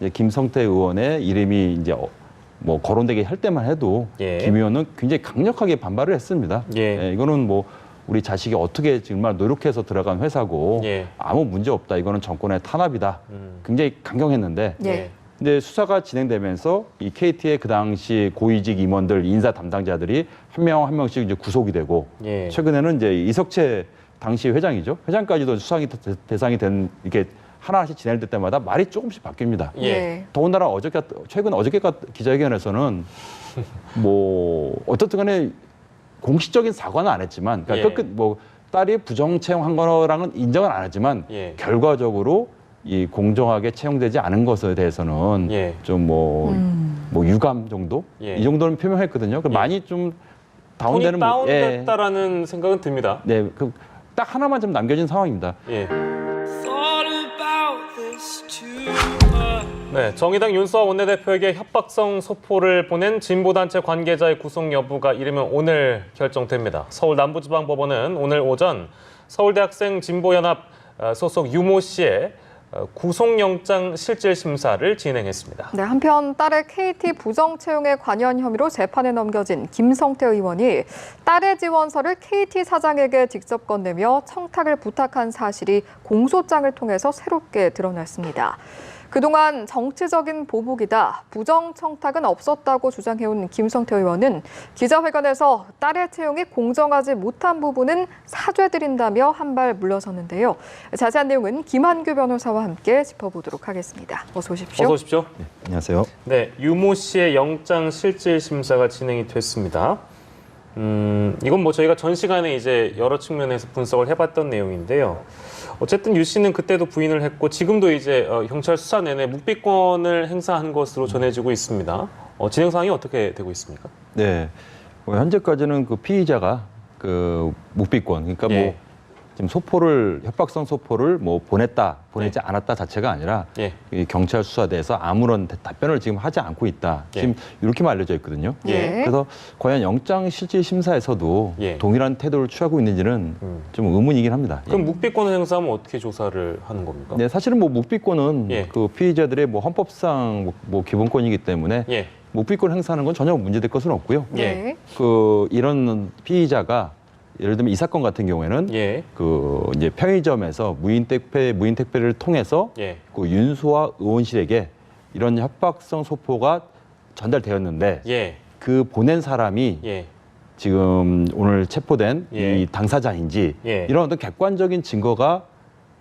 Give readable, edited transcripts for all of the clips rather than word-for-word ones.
이제 김성태 의원의 이름이 이제 뭐 거론되게 할 때만 해도 예. 김 의원은 굉장히 강력하게 반발을 했습니다. 예. 이거는 뭐 우리 자식이 어떻게 정말 노력해서 들어간 회사고 예. 아무 문제 없다. 이거는 정권의 탄압이다. 굉장히 강경했는데 예. 근데 수사가 진행되면서 이 KT의 그 당시 고위직 임원들 인사 담당자들이 한 명 한 명씩 이제 구속이 되고 예. 최근에는 이제 이석채 당시 회장이죠. 회장까지도 수사 대상이 된 이렇게 하나씩 진행될 때마다 말이 조금씩 바뀝니다. 예. 더군다나 최근 어저께 기자회견에서는 뭐 어떻든 간에 공식적인 사과는 안 했지만 그러니까 예. 끝끝 뭐 딸이 부정 채용한 거랑은 인정은 안 하지만 예. 결과적으로 이 공정하게 채용되지 않은 것에 대해서는 예. 좀 뭐 유감 정도 예. 이 정도는 표명했거든요. 그 예. 많이 좀 톤이 다운되는 다운됐다라는 생각은 듭니다. 네, 그 딱 하나만 좀 남겨진 상황입니다. 예. 네, 정의당 윤수아 원내대표에게 협박성 소포를 보낸 진보단체 관계자의 구속 여부가 이르면 오늘 결정됩니다. 서울 남부지방법원은 오늘 오전 서울대학생 진보연합 소속 유모 씨의 구속영장 실질심사를 진행했습니다. 네, 한편 딸의 KT 부정 채용에 관여한 혐의로 재판에 넘겨진 김성태 의원이 딸의 지원서를 KT 사장에게 직접 건네며 청탁을 부탁한 사실이 공소장을 통해서 새롭게 드러났습니다. 그동안 정치적인 보복이다, 부정 청탁은 없었다고 주장해온 김성태 의원은 기자회견에서 딸의 채용이 공정하지 못한 부분은 사죄드린다며 한 발 물러섰는데요. 자세한 내용은 김한규 변호사와 함께 짚어보도록 하겠습니다. 어서 오십시오. 어서 오십시오. 네, 안녕하세요. 네, 유모 씨의 영장 실질 심사가 진행이 됐습니다. 이건 뭐 저희가 전 시간에 이제 여러 측면에서 분석을 해봤던 내용인데요. 어쨌든 유 씨는 그때도 부인을 했고 지금도 이제 경찰 수사 내내 묵비권을 행사한 것으로 전해지고 있습니다. 진행 상황이 어떻게 되고 있습니까? 네, 현재까지는 그 피의자가 그 묵비권, 그러니까 예. 뭐 지금 협박성 소포를 뭐 보내지 않았다 자체가 아니라 예. 이 경찰 수사대에서 아무런 답변을 지금 하지 않고 있다. 예. 지금 이렇게만 알려져 있거든요. 예. 그래서 과연 영장 실질 심사에서도 예. 동일한 태도를 취하고 있는지는 좀 의문이긴 합니다. 그럼 묵비권을 행사하면 어떻게 조사를 하는 겁니까? 네, 사실은 뭐 묵비권은 예. 그 피의자들의 뭐 헌법상 뭐 기본권이기 때문에 예. 묵비권 행사하는 건 전혀 문제될 것은 없고요. 네. 그 이런 피의자가 예를 들면 이 사건 같은 경우에는 예. 그 이제 편의점에서 무인 택배를 통해서 예. 그 윤수아 의원실에게 이런 협박성 소포가 전달되었는데 예. 그 보낸 사람이 예. 지금 오늘 체포된 예. 이 당사자인지 예. 이런 어떤 객관적인 증거가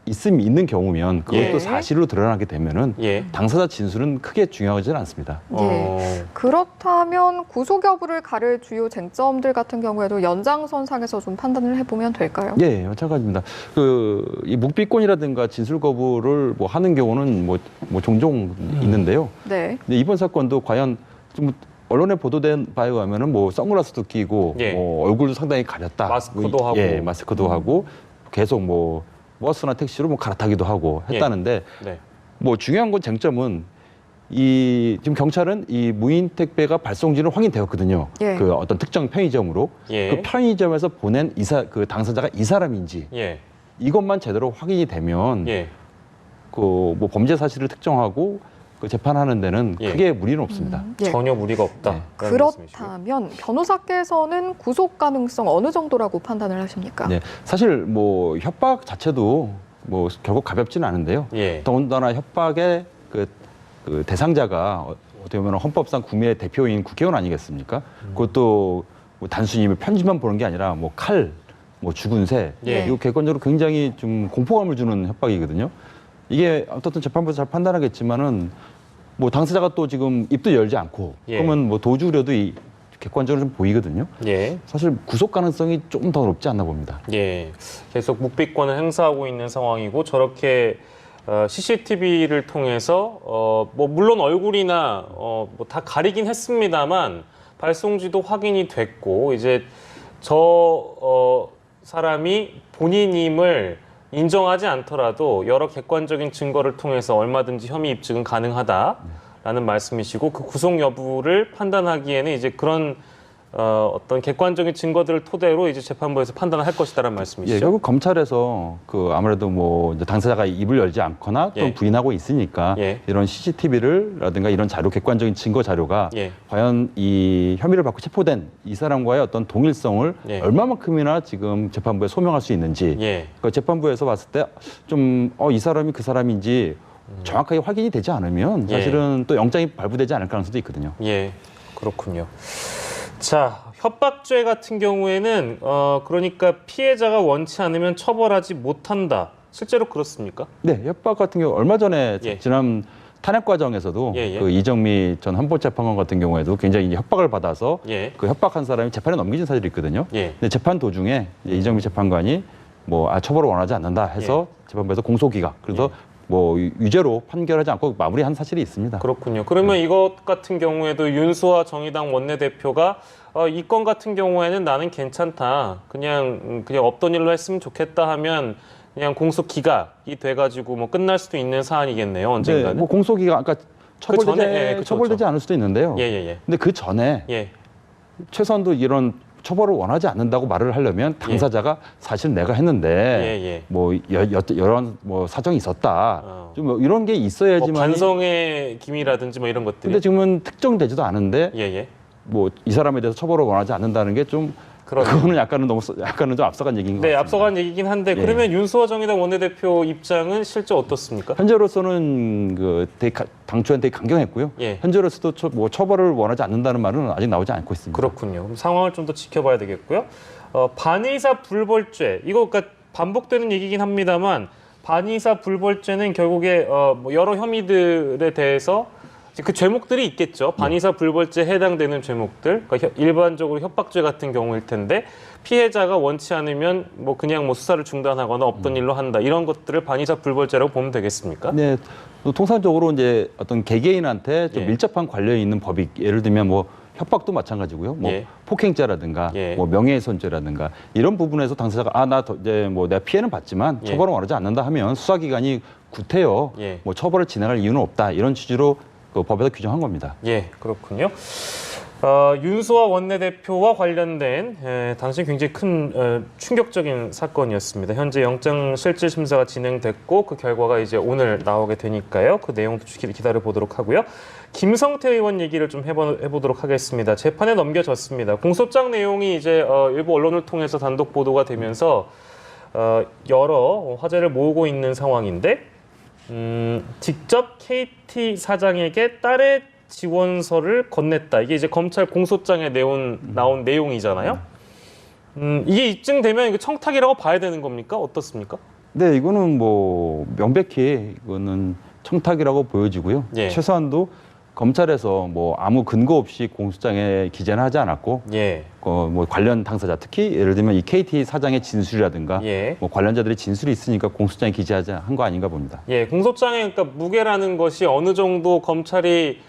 있는 경우면 그것도 예. 사실로 드러나게 되면은 예. 당사자 진술은 크게 중요하지는 않습니다. 예. 그렇다면 구속 여부를 가를 주요 쟁점들 같은 경우에도 연장선상에서 좀 판단을 해보면 될까요? 예, 마찬가지입니다. 이 묵비권이라든가 진술 거부를 뭐 하는 경우는 뭐 종종 있는데요. 네. 근데 이번 사건도 과연 좀 언론에 보도된 바에 의하면은 뭐 선글라스도 끼고 예. 뭐 얼굴도 상당히 가렸다. 마스크도 하고. 예, 마스크도 하고 계속 뭐 버스나 택시로 뭐 갈아타기도 하고 했다는데 네. 뭐 중요한 건 쟁점은 지금 경찰은 이 무인 택배가 발송지는 확인되었거든요. 예. 그 어떤 특정 편의점으로 예. 그 편의점에서 보낸 그 당사자가 이 사람인지 예. 이것만 제대로 확인이 되면 예. 그 뭐 범죄 사실을 특정하고 그 재판하는 데는 예. 크게 무리는 없습니다. 예. 전혀 무리가 없다. 네. 그렇다면 변호사께서는 구속 가능성 어느 정도라고 판단을 하십니까? 네, 사실 뭐 협박 자체도 뭐 결국 가볍지는 않은데요. 예. 더군다나 협박의 그 대상자가 어떻게 보면 헌법상 국민의 대표인 국회의원 아니겠습니까? 그것도 뭐 단순히 편지만 보는 게 아니라 뭐 칼, 뭐 죽은 새, 예. 이거 객관적으로 굉장히 좀 공포감을 주는 협박이거든요. 이게 어떻든 재판부에서 잘 판단하겠지만은 뭐 당사자가 또 지금 입도 열지 않고 예. 그러면 뭐 도주 우려도 객관적으로 좀 보이거든요. 예. 사실 구속 가능성이 조금 더 높지 않나 봅니다. 예. 계속 묵비권을 행사하고 있는 상황이고 저렇게 CCTV를 통해서 뭐 물론 얼굴이나 뭐 다 가리긴 했습니다만 발송지도 확인이 됐고 이제 저 사람이 본인임을 인정하지 않더라도 여러 객관적인 증거를 통해서 얼마든지 혐의 입증은 가능하다라는 말씀이시고 그 구속 여부를 판단하기에는 이제 그런 어떤 객관적인 증거들을 토대로 이제 재판부에서 판단을 할 것이다라는 예, 말씀이시죠? 결국 검찰에서 그 아무래도 뭐 이제 당사자가 입을 열지 않거나 또 예. 부인하고 있으니까 예. 이런 CCTV라든가 이런 자료, 객관적인 증거 자료가 예. 과연 이 혐의를 받고 체포된 이 사람과의 어떤 동일성을 예. 얼마만큼이나 지금 재판부에 소명할 수 있는지 예. 그 재판부에서 봤을 때 좀 이 사람이 그 사람인지 정확하게 확인이 되지 않으면 예. 사실은 또 영장이 발부되지 않을 가능성도 있거든요. 예, 그렇군요. 자, 협박죄 같은 경우에는 그러니까 피해자가 원치 않으면 처벌하지 못한다. 실제로 그렇습니까? 네, 협박 같은 경우 얼마 전에 예. 지난 탄핵 과정에서도 예, 예. 그 이정미 전 헌법재판관 같은 경우에도 굉장히 이제 협박을 받아서 예. 그 협박한 사람이 재판에 넘겨진 사실이 있거든요. 예. 근데 재판 도중에 이제 이정미 재판관이 뭐 처벌을 원하지 않는다 해서 재판부에서 공소기각 그래서 뭐 유죄로 판결하지 않고 마무리한 사실이 있습니다. 그렇군요. 그러면 이것 같은 경우에도 윤수아 정의당 원내대표가 이 건 같은 경우에는 나는 괜찮다. 그냥 없던 일로 했으면 좋겠다 하면 그냥 공소 기각이 돼가지고 뭐 끝날 수도 있는 사안이겠네요. 네, 언젠가는. 뭐 공소기각 그러니까 처벌되지, 전에, 예, 그쵸, 처벌되지 그쵸. 않을 수도 있는데요. 예예예. 근데 그 전에 예. 최소한도 이런 처벌을 원하지 않는다고 말을 하려면 당사자가 사실 내가 했는데 예. 뭐 여러 뭐 사정이 있었다. 좀 뭐 이런 게 뭐 있어야지만. 반성의 기미라든지 뭐 이런 것들이. 근데 지금은 특정되지도 않은데 예예. 뭐 이 사람에 대해서 처벌을 원하지 않는다는 게 좀 그거는 약간은 좀 앞서간 얘기인 것 네, 같습니다. 앞서간 얘기긴 한데 예. 그러면 윤수아 정의당 원내대표 입장은 실제 어떻습니까? 현재로서는 당초엔 되게 강경했고요. 예. 현재로서도 뭐 처벌을 원하지 않는다는 말은 아직 나오지 않고 있습니다. 그렇군요. 그럼 상황을 좀 더 지켜봐야 되겠고요. 반의사 불벌죄 이거 그러니까 반복되는 얘기긴 합니다만 반의사 불벌죄는 결국에 뭐 여러 혐의들에 대해서 그 죄목들이 있겠죠. 반의사 불벌죄에 해당되는 죄목들, 그러니까 일반적으로 협박죄 같은 경우일 텐데 피해자가 원치 않으면 뭐 그냥 뭐 수사를 중단하거나 없던 일로 한다 이런 것들을 반의사 불벌죄라고 보면 되겠습니까? 네, 또 통상적으로 이제 어떤 개개인한테 좀 예. 밀접한 관련이 있는 법이 예를 들면 뭐 협박도 마찬가지고요. 뭐 예. 폭행죄라든가 예. 뭐 명예훼손죄라든가 이런 부분에서 당사자가 이제 뭐 내가 피해는 받지만 예. 처벌을 원하지 않는다 하면 수사기관이 구태여 예. 뭐 처벌을 진행할 이유는 없다 이런 취지로 그 법에서 규정한 겁니다. 예, 그렇군요. 윤수아 원내대표와 관련된 당시 굉장히 큰 충격적인 사건이었습니다. 현재 영장실질심사가 진행됐고 그 결과가 이제 오늘 나오게 되니까요. 그 내용도 기다려 보도록 하고요. 김성태 의원 얘기를 좀 해보도록 하겠습니다. 재판에 넘겨졌습니다. 공소장 내용이 이제 일부 언론을 통해서 단독 보도가 되면서 여러 화제를 모으고 있는 상황인데 직접 KT 사장에게 딸의 지원서를 건넸다. 이게 이제 검찰 공소장에 나온 내용이잖아요. 이게 입증되면 이거 청탁이라고 봐야 되는 겁니까? 어떻습니까? 네, 이거는 뭐 명백히 이거는 청탁이라고 보여지고요. 예. 최소한도 검찰에서 뭐 아무 근거 없이 공소장에 기재는 하지 않았고 예. 뭐 관련 당사자 특히 예를 들면 이 KT 사장의 진술이라든가 예. 뭐 관련자들의 진술이 있으니까 공소장에 기재하지 한 거 아닌가 봅니다. 예, 공소장의 그러니까 무게라는 것이 어느 정도 검찰이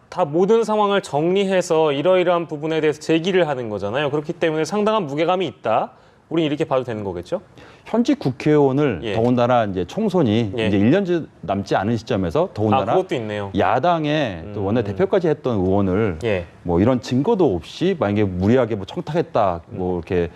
다 모든 상황을 정리해서 이러이러한 부분에 대해서 제기를 하는 거잖아요. 그렇기 때문에 상당한 무게감이 있다. 우린 이렇게 봐도 되는 거겠죠? 현직 국회의원을 예. 더군다나 이제 총선이 예. 이제 1년 남지 않은 시점에서 더군다나 그것도 있네요. 야당의 또 원내 대표까지 했던 의원을 예. 뭐 이런 증거도 없이 만약에 무리하게 뭐 청탁했다 뭐 이렇게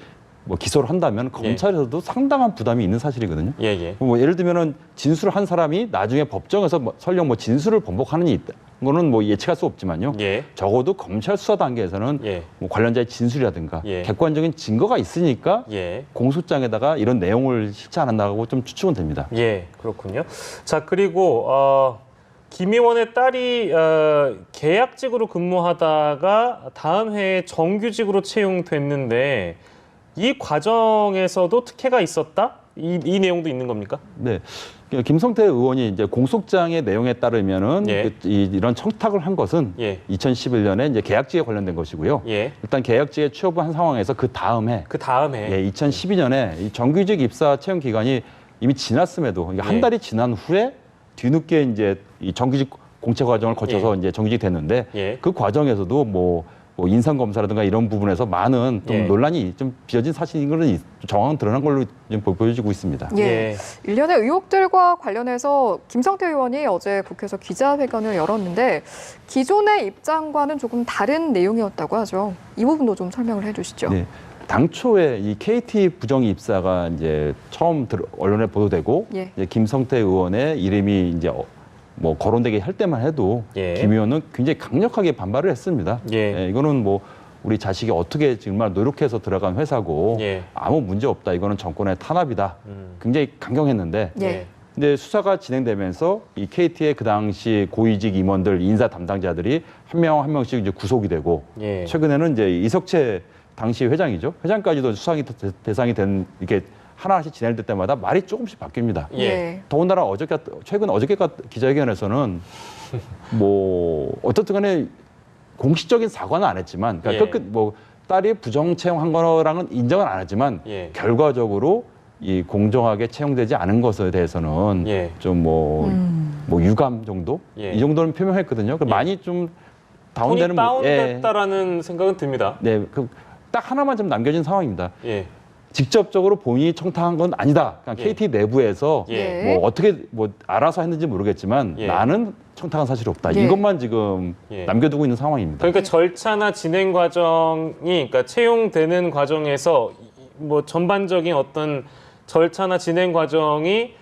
뭐 기소를 한다면 검찰에서도 상당한 부담이 있는 사실이거든요. 예, 예. 뭐 예를 들면은 진술을 한 사람이 나중에 법정에서 설령 뭐 진술을 번복하는 게 있다. 거는 뭐 예측할 수 없지만요. 예. 적어도 검찰 수사 단계에서는 예. 뭐 관련자의 진술이라든가 예. 객관적인 증거가 있으니까 예. 공소장에다가 이런 내용을 실지 않았나고 좀 추측은 됩니다. 예, 그렇군요. 자, 그리고 김 의원의 딸이 계약직으로 근무하다가 다음 해에 정규직으로 채용됐는데 이 과정에서도 특혜가 있었다? 이 내용도 있는 겁니까? 네. 김성태 의원이 이제 공소장의 내용에 따르면은 예. 이런 청탁을 한 것은 예. 2011년에 이제 계약직에 관련된 것이고요. 예. 일단 계약직에 취업한 상황에서 그 다음에 그 다음에 예, 2012년에 이 정규직 입사 채용 기간이 이미 지났음에도 이게 한 예. 달이 지난 후에 뒤늦게 이제 이 정규직 공채 과정을 거쳐서 예. 이제 정규직 됐는데 예. 그 과정에서도 뭐 뭐 인상 검사라든가 이런 부분에서 많은 좀 예. 논란이 좀 빚어진 사실인 것은 정황은 드러난 걸로 좀 보여지고 있습니다. 예. 일련의 의혹들과 관련해서 김성태 의원이 어제 국회에서 기자회견을 열었는데 기존의 입장과는 조금 다른 내용이었다고 하죠. 이 부분도 좀 설명을 해주시죠. 네. 당초에 이 KT 부정 입사가 이제 처음 언론에 보도되고 예. 이제 김성태 의원의 이름이 이제 뭐 거론되게 할 때만 해도 예. 김 의원은 굉장히 강력하게 반발을 했습니다. 예. 이거는 뭐 우리 자식이 어떻게 정말 노력해서 들어간 회사고 예. 아무 문제 없다. 이거는 정권의 탄압이다. 굉장히 강경했는데 예. 근데 수사가 진행되면서 이 KT의 그 당시 고위직 임원들 인사 담당자들이 한 명 한 명씩 이제 구속이 되고 예. 최근에는 이제 이석채 당시 회장이죠. 회장까지도 수사 대상이 된 이렇게 하나씩 진행될 때마다 말이 조금씩 바뀝니다. 예. 더군다나 최근 어저께 기자회견에서는 뭐 어떻든 간에 공식적인 사과는 안 했지만 그러니까 예. 끝 뭐 딸이 부정 채용한 거랑은 인정은 안 했지만 예. 결과적으로 이 공정하게 채용되지 않은 것에 대해서는 예. 좀 뭐 유감 정도 예. 이 정도는 표명했거든요. 예. 많이 좀 톤이 다운되는 다운됐다라는 생각은 듭니다. 네, 딱 하나만 좀 남겨진 상황입니다. 예. 직접적으로 본인이 청탁한 건 아니다. 그냥 예. KT 내부에서 예. 뭐 어떻게 뭐 알아서 했는지 모르겠지만 예. 나는 청탁한 사실이 없다. 예. 이것만 지금 예. 남겨두고 있는 상황입니다. 그러니까 절차나 진행 과정이 그러니까 채용되는 과정에서 뭐 전반적인 어떤 절차나 진행 과정이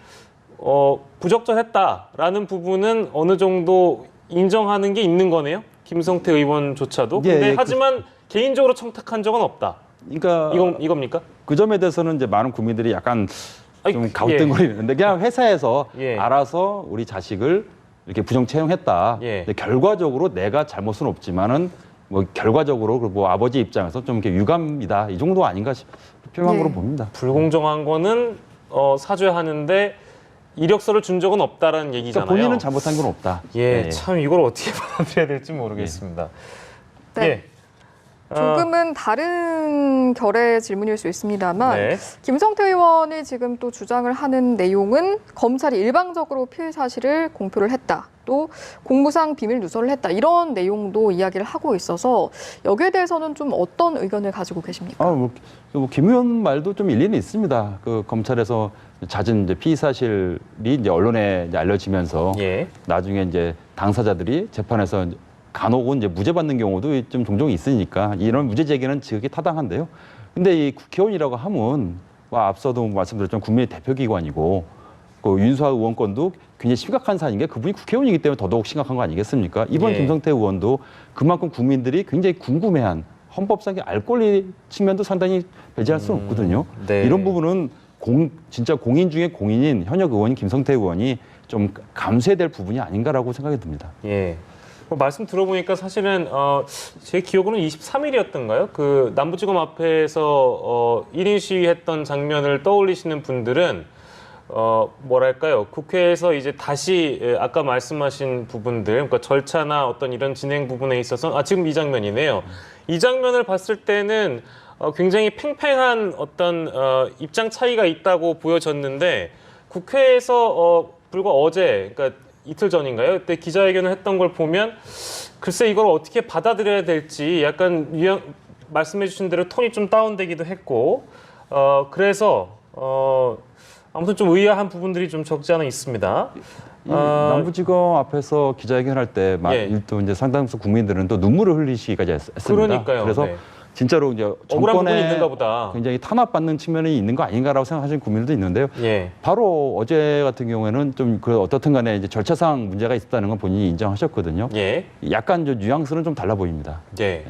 부적절했다라는 부분은 어느 정도 인정하는 게 있는 거네요. 김성태 의원조차도. 예, 근데 예, 하지만 개인적으로 청탁한 적은 없다. 그러니까 이겁니까? 그 점에 대해서는 이제 많은 국민들이 약간 좀 아이, 가우뚱거리는데 그냥 회사에서 예. 알아서 우리 자식을 이렇게 부정 채용했다. 예. 근데 결과적으로 내가 잘못은 없지만은 뭐 결과적으로 뭐 아버지 입장에서 좀 이렇게 유감이다 이 정도 아닌가 표명한 예. 거로 봅니다. 불공정한 거는 사죄하는데 이력서를 준 적은 없다라는 얘기잖아요. 그러니까 본인은 잘못한 건 없다. 예, 예. 참 이걸 어떻게 받아들여야 될지 모르겠습니다. 네. 예. 조금은 다른 결의 질문일 수 있습니다만 네. 김성태 의원이 지금 또 주장을 하는 내용은 검찰이 일방적으로 피해 사실을 공표를 했다. 또 공무상 비밀 누설을 했다. 이런 내용도 이야기를 하고 있어서 여기에 대해서는 좀 어떤 의견을 가지고 계십니까? 김 의원 말도 좀 일리는 있습니다. 그 검찰에서 잦은 이제 피의 사실이 이제 언론에 이제 알려지면서 예. 나중에 이제 당사자들이 재판에서 간혹은 이제 무죄 받는 경우도 좀 종종 있으니까 이런 무죄 제기는 지극히 타당한데요. 근데 이 국회의원이라고 하면 앞서도 말씀드렸지만 국민의 대표기관이고 그 윤수아 의원 건도 굉장히 심각한 사안인 게 그분이 국회의원이기 때문에 더더욱 심각한 거 아니겠습니까? 이번 예. 김성태 의원도 그만큼 국민들이 굉장히 궁금해한 헌법상의 알 권리 측면도 상당히 배제할 수 없거든요. 네. 이런 부분은 진짜 공인 중에 공인인 현역 의원인 김성태 의원이 좀 감수해야 될 부분이 아닌가라고 생각이 듭니다. 예. 말씀 들어보니까 사실은 제 기억으로는 23일이었던가요? 그 남부지검 앞에서 1인 시위했던 장면을 떠올리시는 분들은 뭐랄까요? 국회에서 이제 다시 아까 말씀하신 부분들, 그러니까 절차나 어떤 이런 진행 부분에 있어서 지금 이 장면이네요. 이 장면을 봤을 때는 굉장히 팽팽한 어떤 입장 차이가 있다고 보여졌는데 국회에서 불과 어제, 그러니까 이틀 전인가요? 그때 기자회견을 했던 걸 보면 글쎄 이걸 어떻게 받아들여야 될지 약간 말씀해 주신 대로 톤이 좀 다운되기도 했고 그래서 아무튼 좀 의아한 부분들이 좀 적지 않아 있습니다. 남부지검 앞에서 기자회견할 때 예. 또 이제 상당수 국민들은 또 눈물을 흘리시기까지 했습니다. 그러니까요. 그래서 네. 진짜로 이제 억울한 부분이 정권에 있는가 보다. 굉장히 탄압받는 측면이 있는 거 아닌가라고 생각하시는 국민들도 있는데요. 예. 바로 어제 같은 경우에는 좀 어떻든 간에 이제 절차상 문제가 있었다는 건 본인이 인정하셨거든요. 예. 약간 좀 뉘앙스는 좀 달라 보입니다. 예.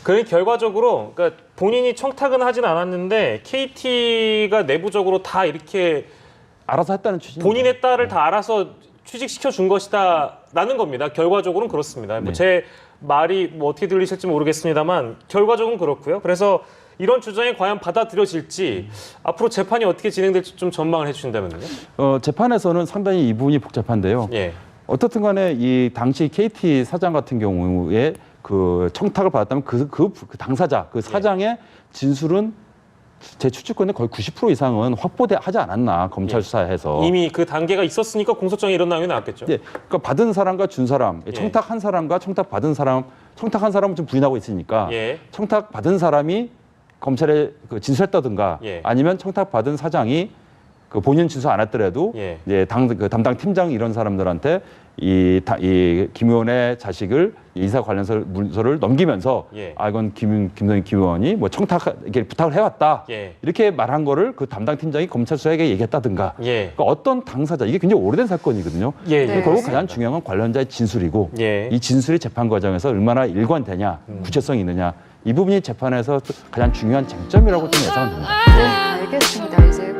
그러니까 결과적으로 그러니까 본인이 청탁은 하진 않았는데 KT가 내부적으로 다 이렇게 알아서 했다는 취지. 본인의 딸을 다 알아서 취직시켜 준 것이다라는 겁니다. 결과적으로는 그렇습니다. 뭐 네. 제 말이 뭐 어떻게 들리실지 모르겠습니다만 결과적으로는 그렇고요. 그래서 이런 주장이 과연 받아들여질지 앞으로 재판이 어떻게 진행될지 좀 전망을 해주신다면요. 재판에서는 상당히 이 부분이 복잡한데요. 예. 어떻든 간에 이 당시 KT 사장 같은 경우에 그 청탁을 받았다면 그 당사자, 그 사장의 진술은 제 추측권의 거의 90% 이상은 확보하지 않았나 검찰 예. 수사에서. 이미 그 단계가 있었으니까 공소장이 이런 내용이 나왔겠죠. 예, 그러니까 받은 사람과 준 사람, 예. 청탁한 사람과 청탁 받은 사람 청탁한 사람은 좀 부인하고 있으니까 예. 청탁 받은 사람이 검찰에 그 진술했다든가 예. 아니면 청탁 받은 사장이 그 본인 진술 안 했더라도 예. 이제 그 담당 팀장 이런 사람들한테 이 김 의원의 자식을 이사 관련서 문서를 넘기면서 예. 아 이건 김동인 김 의원이 뭐 청탁 이렇게 부탁을 해왔다 예. 이렇게 말한 거를 그 담당 팀장이 검찰 수사에게 얘기했다든가 예. 그러니까 어떤 당사자 이게 굉장히 오래된 사건이거든요. 예. 네. 결국 가장 중요한 건 관련자의 진술이고 예. 이 진술이 재판 과정에서 얼마나 일관되냐, 구체성이 있느냐 이 부분이 재판에서 가장 중요한 쟁점이라고 좀 예상됩니다. 네, 알겠습니다. 이제